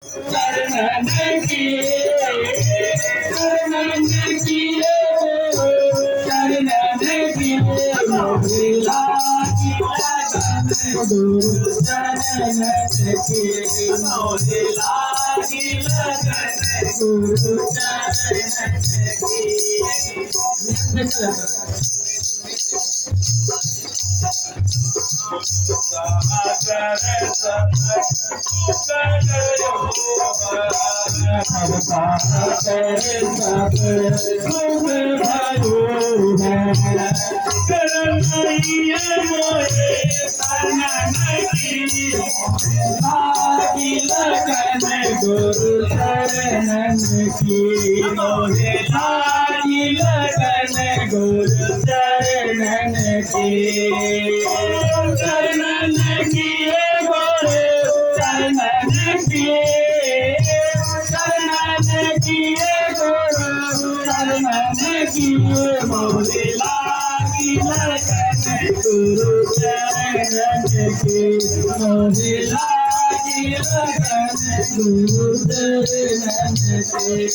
चरणन की चरणन की चरणन की मोरे लागी लगन गुरु चरणन की मोरे लागी लगन गुरु चरणन की गुरु चरणन की मोहे लागी लगन गुरु चरणन की चरणन की मोरे चरणन की चरणन की गुरु चरणन की मोरे लागी लगन गुरु चरणन की मोरे लागी लगन गुरु चरणन की